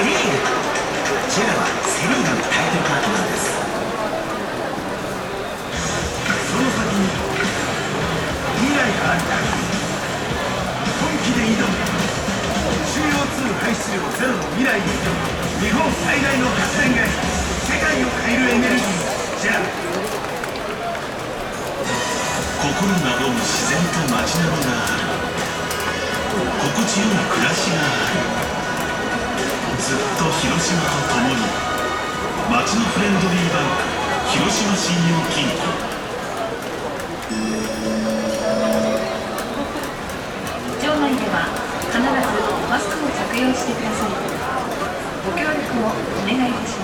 リーグ。ジェラはセリーグのタイトルパートナーです。その先に未来がある限り、本気で挑む CO2 排出量ゼロの未来へ。日本最大の発電会社、世界を変えるエネルギー、ジェラ。心和む自然と街並みがある。心地よい暮らしがある。ずっと広島と共に。街のフレンドリーバンク、広島信用金庫。場内では必ずマスクを着用してください。ご協力をお願いいたします。